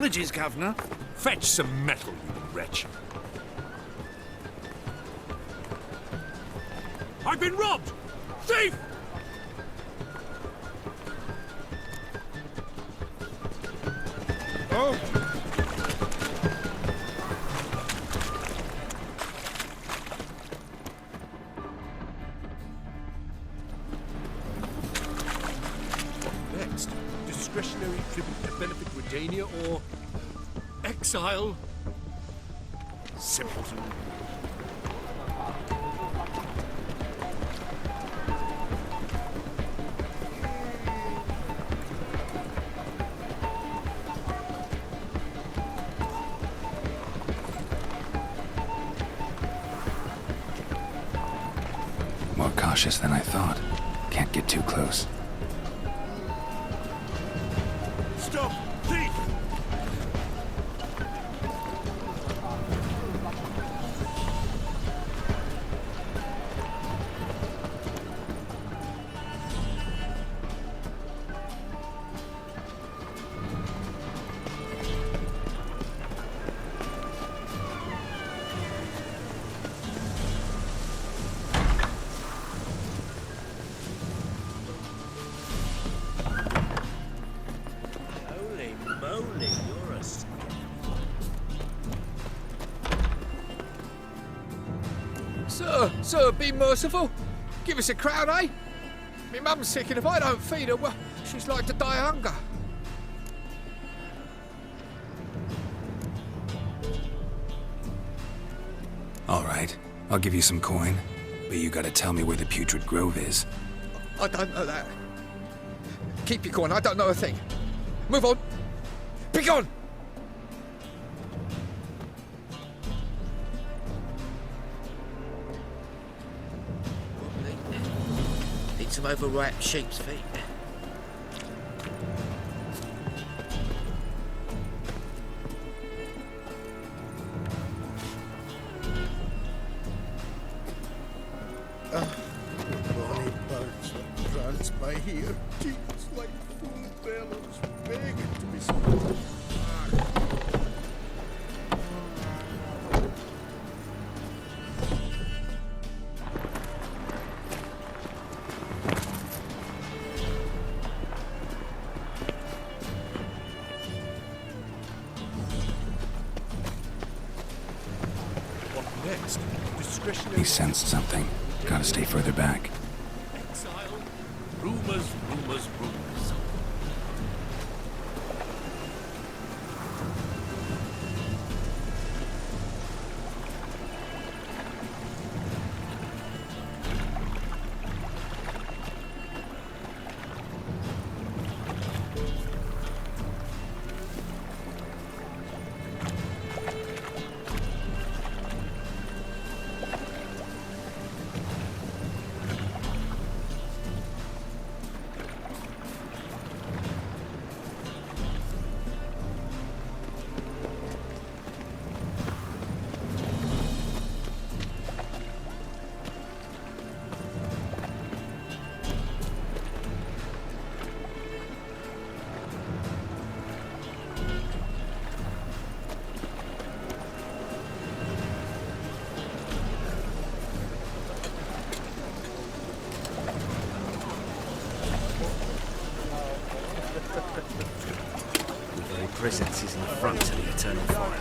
Apologies, Governor. Fetch some metal, you wretch. I've been robbed! Thief! Oh! Next, discretionary tribute to benefit Redania or exile? Simpleton. More cautious than I thought. Can't get too close. Stop! Thief! Holy moly, you're a... Sir, be merciful. Give us a crown, eh? Me mum's sick, and if I don't feed her, well, she's like to die of hunger. All right, I'll give you some coin, but you gotta tell me where the Putrid Grove is. I don't know that. Keep your coin, I don't know a thing. Move on. Be gone! Need some overripe sheep's feet. Bonnie birds that prance by here, cheeks like full bellows, begging to be split. What next? Discretionary He sensed something. Gotta stay further back. exile? Rumors, rumors, rumors. The very presence is an affront to the eternal fire.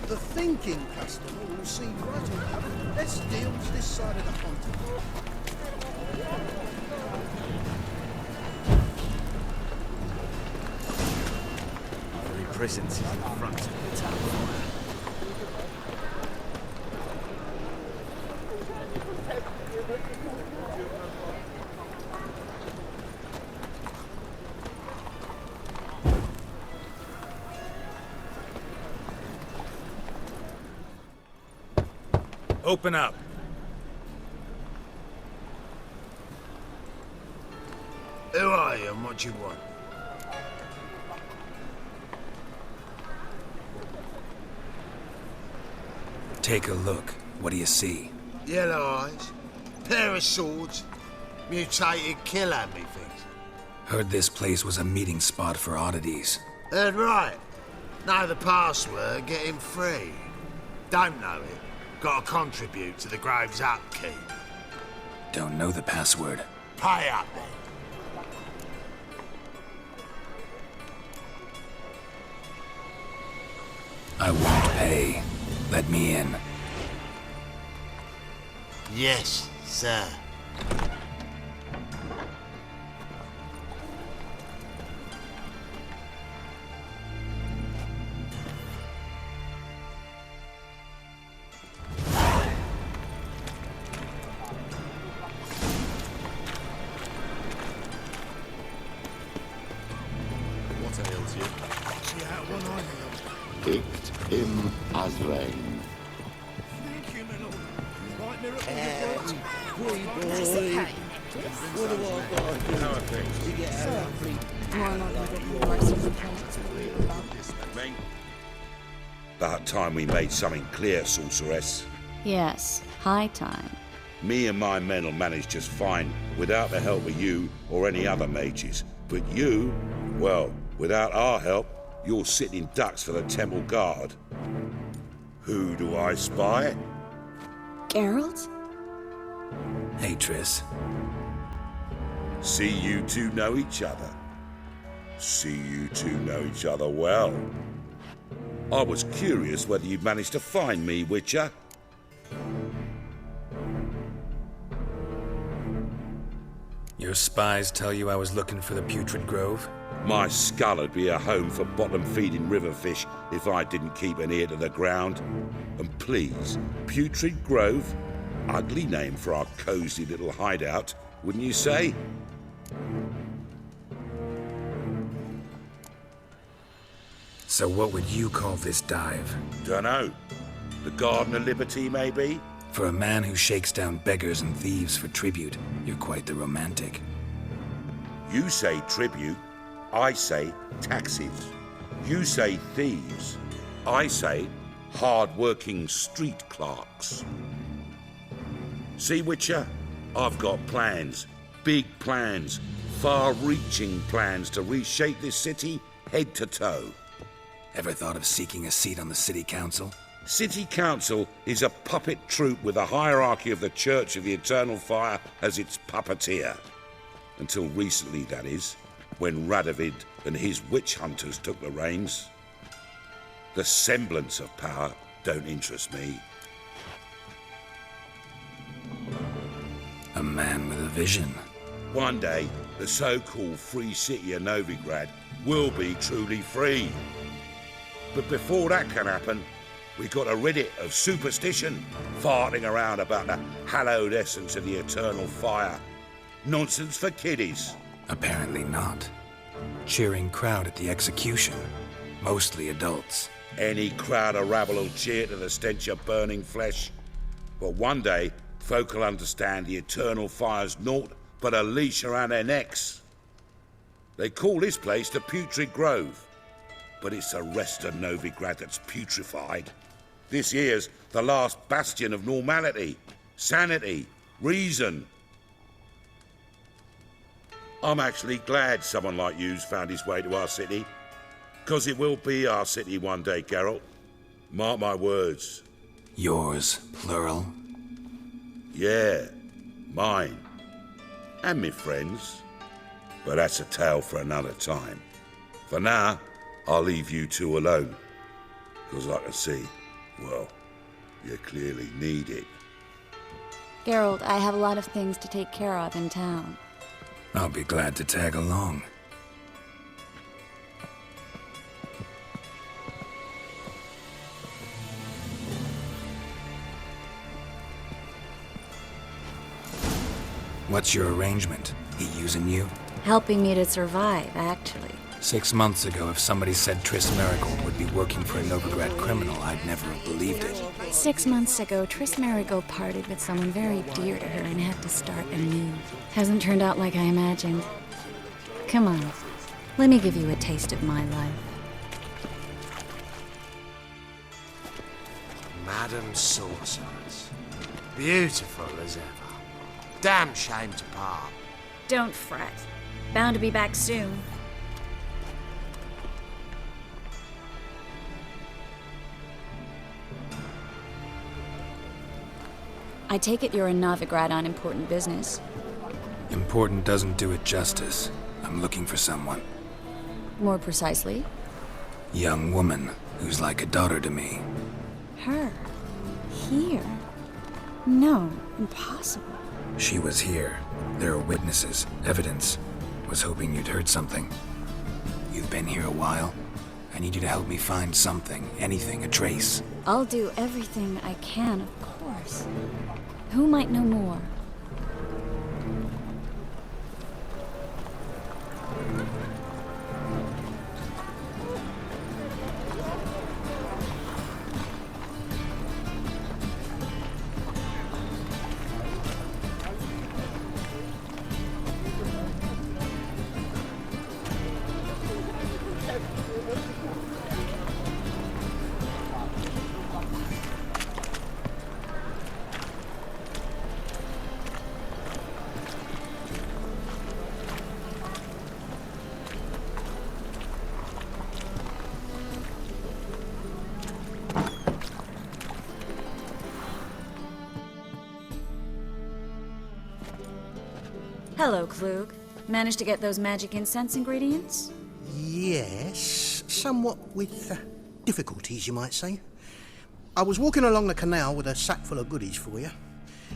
The thinking customer will see right enough. Let's deal this side of the pond. The very presence is an affront to the eternal fire. Open up. Who are you and what do you want? Take a look. What do you see? Yellow eyes, pair of swords, mutated killer, methinks. Heard this place was a meeting spot for oddities. Heard right. Know the password, get him free. Don't know it, gotta contribute to the Grove's upkeep. Don't know the password. Pay up then. I won't pay. Let me in. Yes, sir. What ails you? See how one eye held. Picked him as rain. Thank you, my lord. Right miracle report. What do I got to do? How are things? To get out of free? More likely that you are some mechanics to read about. Me? About time we made something clear, sorceress. Yes, high time. Me and my men will manage just fine without the help of you or any other mages. But you, well, without our help, you're sitting ducks for the Temple Guard. Who do I spy? Geralt? Hey, Triss. See you two know each other. See you two know each other well. I was curious whether you'd managed to find me, Witcher. Your spies tell you I was looking for the Putrid Grove? My skull would be a home for bottom-feeding river fish if I didn't keep an ear to the ground. And please, Putrid Grove? Ugly name for our cozy little hideout, wouldn't you say? So what would you call this dive? Dunno. The Garden of Liberty, maybe? For a man who shakes down beggars and thieves for tribute, you're quite the romantic. You say tribute, I say taxes. You say thieves, I say hard-working street clerks. See, Witcher? I've got plans. Big plans. Far-reaching plans to reshape this city head to toe. Ever thought of seeking a seat on the city council? City Council is a puppet troupe with the hierarchy of the Church of the Eternal Fire as its puppeteer. Until recently, that is, when Radovid and his witch hunters took the reins. The semblance of power don't interest me. A man with a vision. One day, the so-called free city of Novigrad will be truly free. But before that can happen, we got to rid it of superstition, farting around about the hallowed essence of the eternal fire. Nonsense for kiddies. Apparently not. Cheering crowd at the execution. Mostly adults. Any crowd of rabble will cheer to the stench of burning flesh. But one day, folk will understand the eternal fire's naught but a leash around their necks. They call this place the Putrid Grove. But it's the rest of Novigrad that's putrefied. This here's the last bastion of normality, sanity, reason. I'm actually glad someone like you's found his way to our city. 'Cause it will be our city one day, Geralt. Mark my words. Yours, plural. Yeah, mine. And me friends. But that's a tale for another time. For now, I'll leave you two alone. 'Cause I can see, well, you clearly need it. Geralt, I have a lot of things to take care of in town. I'll be glad to tag along. What's your arrangement? He using you? Helping me to survive, actually. 6 months ago, if somebody said Triss Merigold would be working for a Novigrad criminal, I'd never have believed it. 6 months ago, Triss Merigold parted with someone very dear to her and had to start anew. Hasn't turned out like I imagined. Come on. Let me give you a taste of my life. Madam Sorceress. Beautiful as ever. Damn shame to part. Don't fret. Bound to be back soon. I take it you're in Novigrad on important business. Important doesn't do it justice. I'm looking for someone. More precisely, Young woman who's like a daughter to me. her. Here. No, impossible. She was here. There are witnesses, evidence. Was hoping you'd heard something. You've been here a while. I need you to help me find something, anything, a trace. I'll do everything I can, of course. Who might know more? Hello, Klug. Managed to get those magic incense ingredients? Yes, somewhat with difficulties, you might say. I was walking along the canal with a sack full of goodies for you.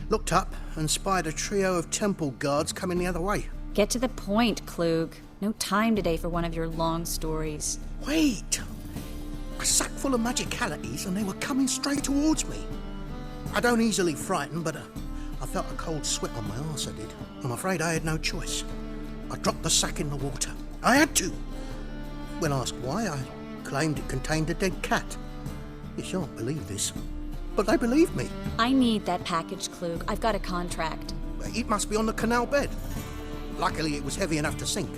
Looked up and spied a trio of temple guards coming the other way. Get to the point, Klug. No time today for one of your long stories. Wait! A sack full of magicalities and they were coming straight towards me. I don't easily frighten, but I felt a cold sweat on my arse, I did. I'm afraid I had no choice. I dropped the sack in the water. I had to. When asked why, I claimed it contained a dead cat. You shan't believe this, but they believed me. I need that package, Klug. I've got a contract. It must be on the canal bed. Luckily, it was heavy enough to sink.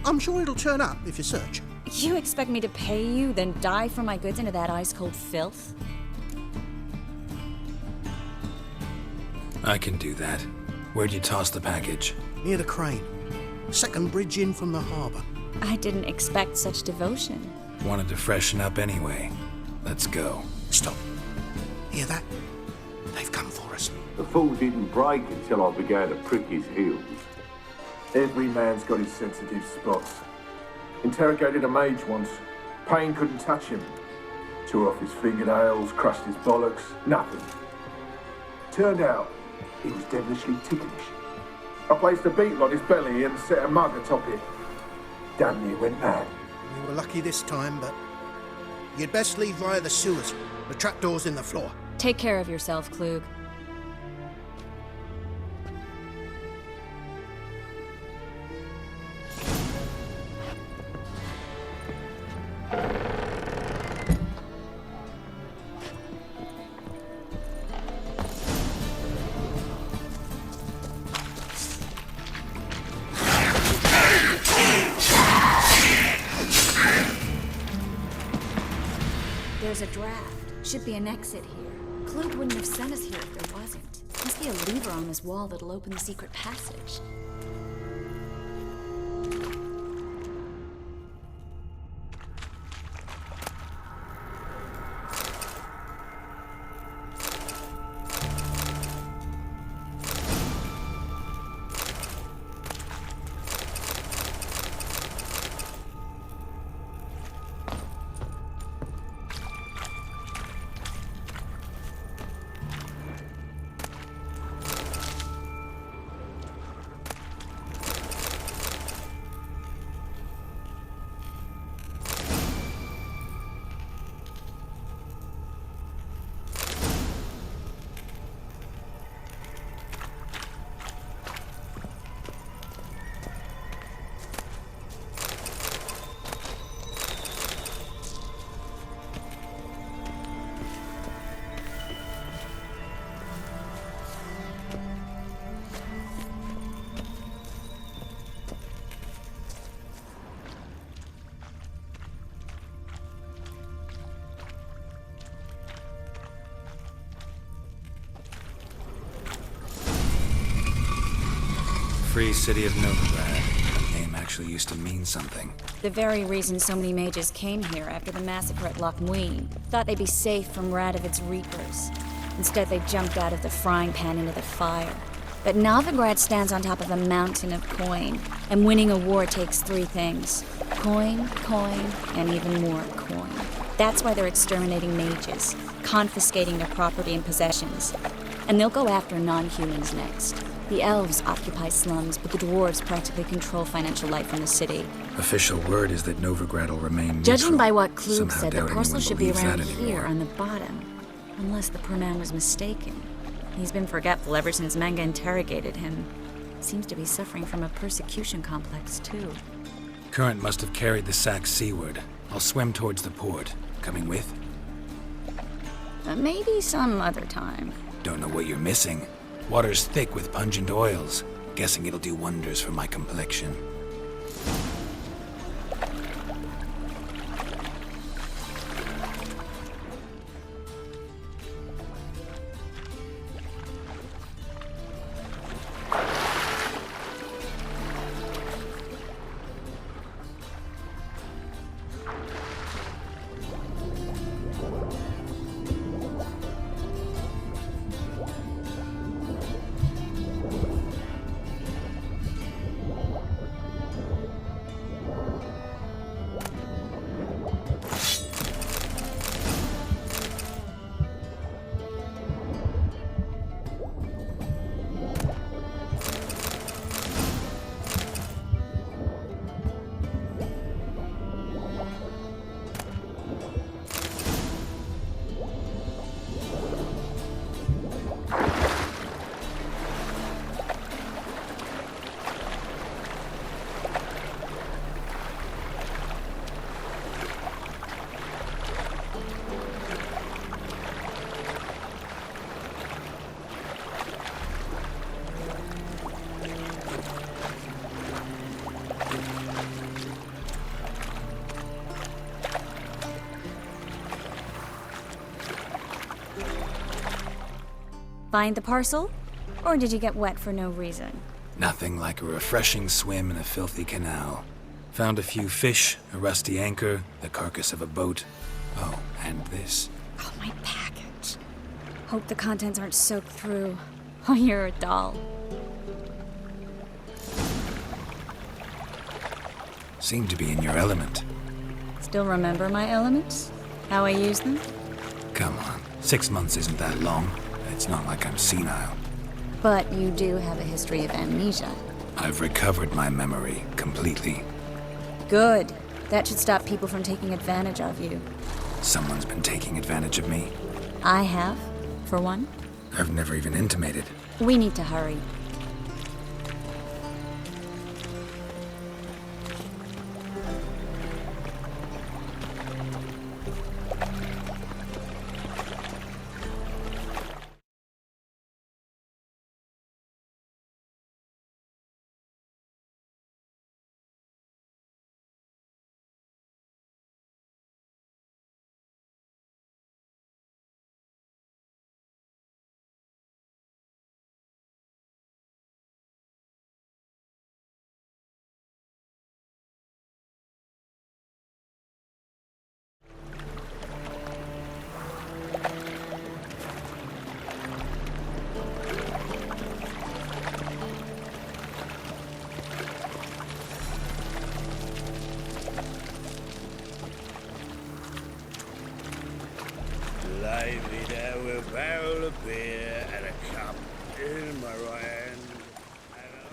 I'm sure it'll turn up if you search. You expect me to pay you, then dive for my goods into that ice-cold filth? I can do that. Where'd you toss the package? Near the crane. Second bridge in from the harbour. I didn't expect such devotion. Wanted to freshen up anyway. Let's go. Stop. Hear that? They've come for us. The fool didn't break until I began to prick his heels. Every man's got his sensitive spots. Interrogated a mage once. Pain couldn't touch him. Tore off his fingernails, crushed his bollocks, nothing. Turned out, he was devilishly ticklish. I placed a beetle on his belly and set a mug atop it. Damn near went mad. We were lucky this time, but you'd best leave via the sewers. The trapdoor's in the floor. Take care of yourself, Klug. There's a draft. Should be an exit here. Klug wouldn't have sent us here if there wasn't. Must be a lever on this wall that'll open the secret passage. Free City of Novigrad. The name actually used to mean something. The very reason so many mages came here after the massacre at Loch Muin. Thought they'd be safe from Radovid's reapers. Instead, they jumped out of the frying pan into the fire. But Novigrad stands on top of a mountain of coin, and winning a war takes three things. Coin, and even more coin. That's why they're exterminating mages, confiscating their property and possessions. And they'll go after non-humans next. The elves occupy slums, but the dwarves practically control financial life in the city. Official word is that Novigrad will remain Judging neutral. by what Klug Somehow said, the doubt parcel anyone should be believes around that here anymore. on the bottom. Unless the poor man was mistaken. He's been forgetful ever since Manga interrogated him. Seems to be suffering from a persecution complex, too. Current must have carried the sack seaward. I'll swim towards the port. Coming with? Maybe some other time. Don't know what you're missing. Water's thick with pungent oils. Guessing it'll do wonders for my complexion. Find the parcel? Or did you get wet for no reason? Nothing like a refreshing swim in a filthy canal. Found a few fish, a rusty anchor, the carcass of a boat. Oh, and this. Oh, my package. Hope the contents aren't soaked through. Oh, you're a doll. Seem to be in your element. Still remember my elements? How I use them? Come on, 6 months isn't that long. It's not like I'm senile. But you do have a history of amnesia. I've recovered my memory completely. Good. That should stop people from taking advantage of you. Someone's been taking advantage of me. I have, for one. I've never even intimated. We need to hurry. Lively there with a barrel of beer and a cup in my right hand.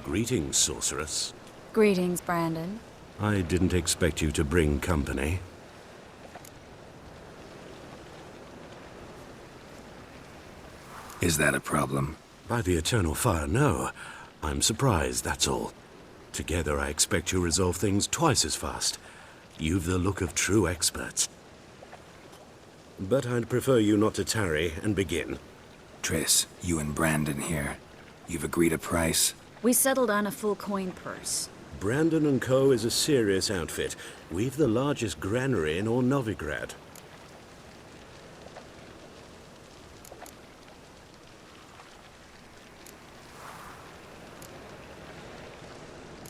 Greetings, sorceress. Greetings, Brandon. I didn't expect you to bring company. Is that a problem? By the Eternal Fire, no. I'm surprised, that's all. Together, I expect you resolve things twice as fast. You've the look of true experts. But I'd prefer you not to tarry and begin. Triss, you and Brandon here. You've agreed a price? We settled on a full coin purse. Brandon & Co. is a serious outfit. We've the largest granary in all Novigrad.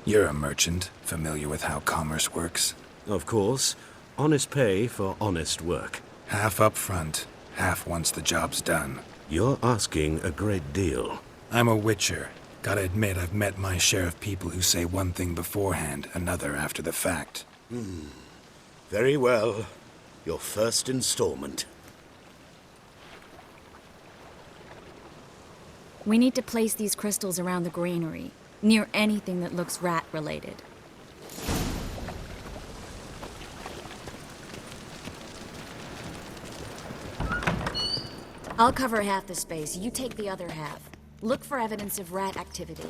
You're a merchant, familiar with how commerce works. Of course. Honest pay for honest work. Half up front, half once the job's done. You're asking a great deal. I'm a witcher. Gotta admit, I've met my share of people who say one thing beforehand, another after the fact. Very well. Your first installment. We need to place these crystals around the granary, near anything that looks rat-related. I'll cover half the space, you take the other half. Look for evidence of rat activity.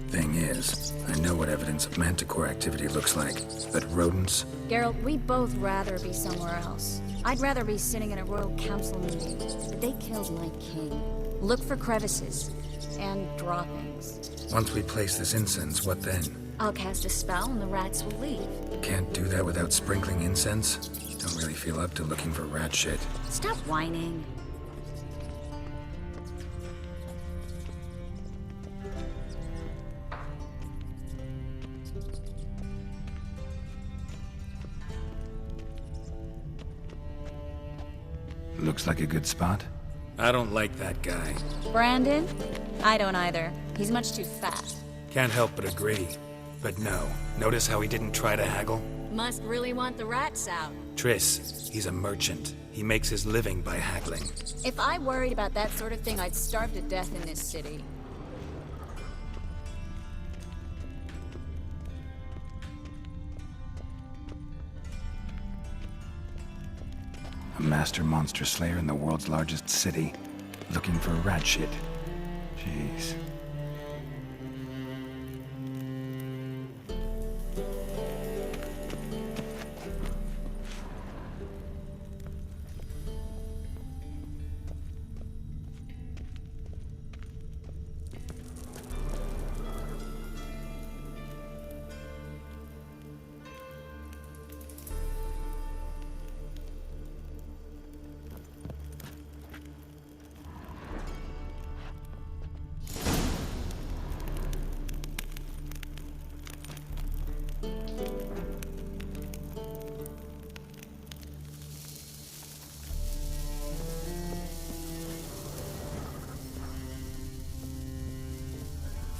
Thing is, I know what evidence of manticore activity looks like, but rodents? Geralt, we'd both rather be somewhere else. I'd rather be sitting in a royal council meeting, but they killed my king. Look for crevices and droppings. Once we place this incense, what then? I'll cast a spell and the rats will leave. Can't do that without sprinkling incense? Don't really feel up to looking for rat shit. Stop whining. Looks like a good spot. I don't like that guy. Brandon? I don't either. He's much too fat. Can't help but agree. But no, notice how he didn't try to haggle? Must really want the rats out. Triss, he's a merchant. He makes his living by haggling. If I worried about that sort of thing, I'd starve to death in this city. A master monster slayer in the world's largest city, looking for rat shit. Jeez.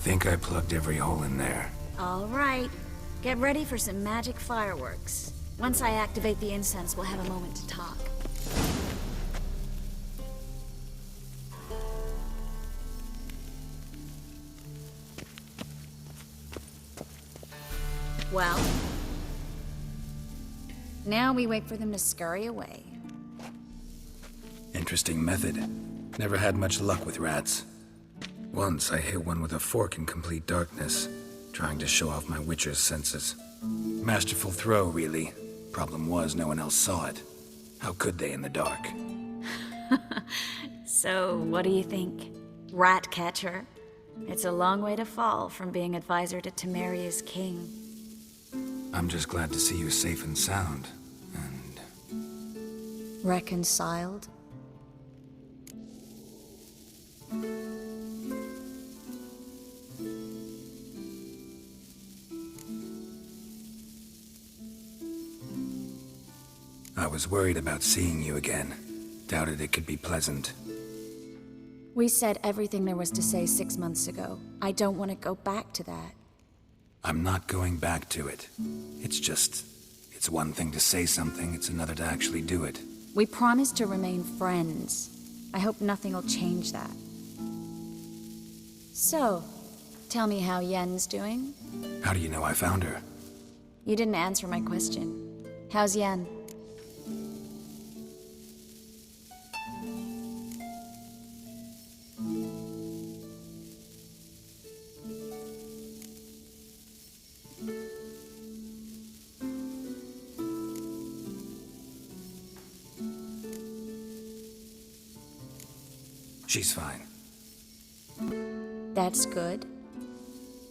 Think I plugged every hole in there. All right. Get ready for some magic fireworks. Once I activate the incense, we'll have a moment to talk. Well, now we wait for them to scurry away. Interesting method. Never had much luck with rats. Once I hit one with a fork in complete darkness, trying to show off my witcher's senses. Masterful throw, really. Problem was, no one else saw it. How could they in the dark? So, what do you think? Rat catcher? It's a long way to fall from being advisor to Temeria's king. I'm just glad to see you safe and sound. And... Reconciled? I was worried about seeing you again. Doubted it could be pleasant. We said everything there was to say 6 months ago. I don't want to go back to that. I'm not going back to it. It's one thing to say something, it's another to actually do it. We promised to remain friends. I hope nothing will change that. So, tell me how Yen's doing? How do you know I found her? You didn't answer my question. How's Yen? She's fine. That's good.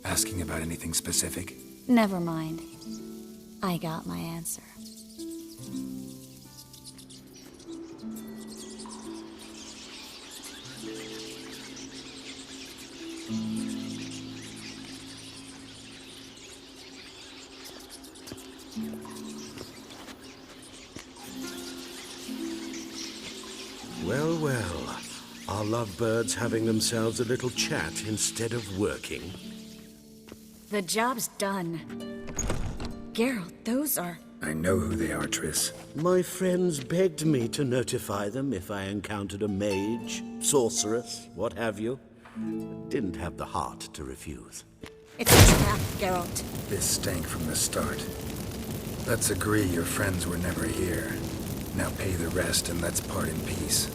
Asking about anything specific? Never mind. I got my answer. lovebirds having themselves a little chat instead of working. The job's done. Geralt, those are... I know who they are, Triss. My friends begged me to notify them if I encountered a mage, sorceress, what have you. Didn't have the heart to refuse. It's a trap, Geralt. This stank from the start. Let's agree your friends were never here. Now pay the rest and let's part in peace.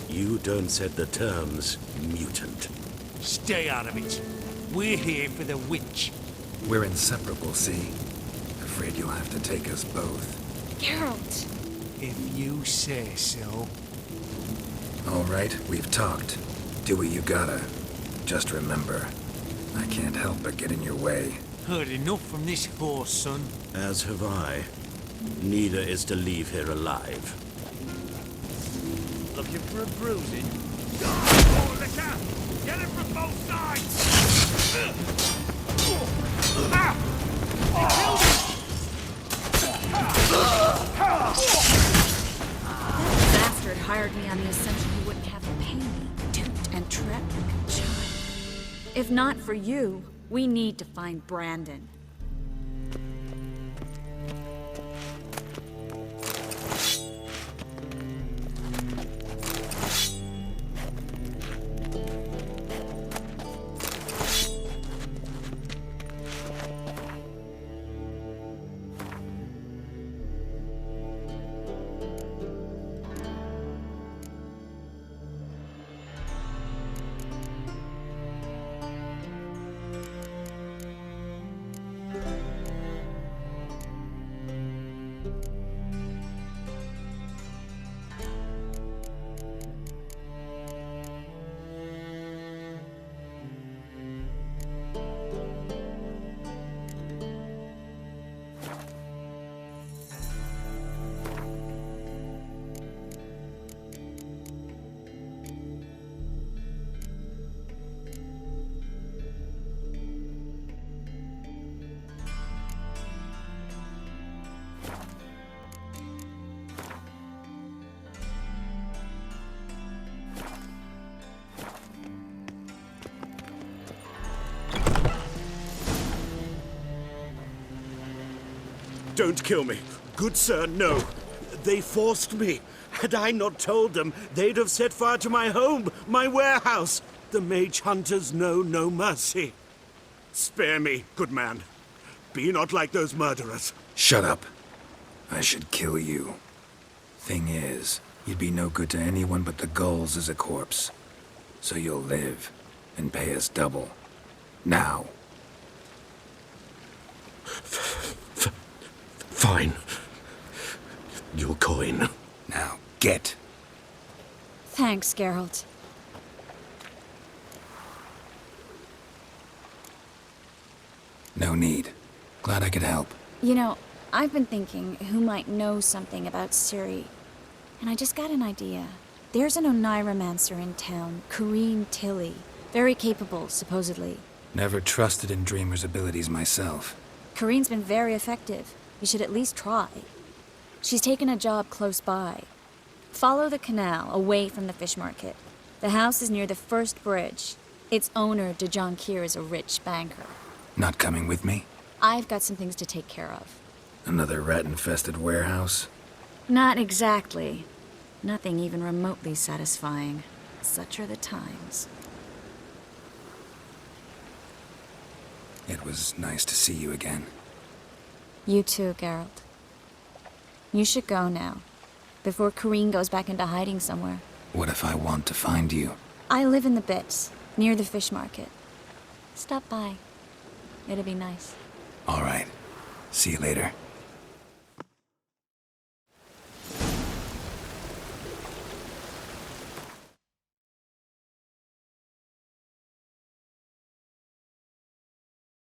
You don't set the terms, mutant. Stay out of it. We're here for the witch. We're inseparable, see? Afraid you'll have to take us both. Geralt! If you say so. All right, we've talked. Do what you gotta. Just remember, I can't help but get in your way. Heard enough from this horse, son. As have I. Neither is to leave here alive. Looking for a bruising? Oh, look out! Get it from both sides! Ah! You killed him! That bastard hired me on the assumption he wouldn't have to pay me, toot and trap like a child. If not for you, we need to find Brandon. Don't kill me. Good sir, no. They forced me. Had I not told them, they'd have set fire to my home, my warehouse. The mage hunters know no mercy. Spare me, good man. Be not like those murderers. Shut up. I should kill you. Thing is, you'd be no good to anyone but the gulls as a corpse. So you'll live and pay us double. Now. Fine. Your coin. Now, get. Thanks, Geralt. No need. Glad I could help. You know, I've been thinking who might know something about Ciri. And I just got an idea. There's an Oneiromancer in town, Corrine Tilly. Very capable, supposedly. Never trusted in Dreamer's abilities myself. Corrine's been very effective. You should at least try. She's taken a job close by. Follow the canal, away from the fish market. The house is near the first bridge. Its owner, Dejon Kier, is a rich banker. Not coming with me? I've got some things to take care of. Another rat-infested warehouse? Not exactly. Nothing even remotely satisfying. Such are the times. It was nice to see you again. You too, Geralt. You should go now, before Corrine goes back into hiding somewhere. What if I want to find you? I live in the Bits, near the fish market. Stop by. It'll be nice. All right. See you later.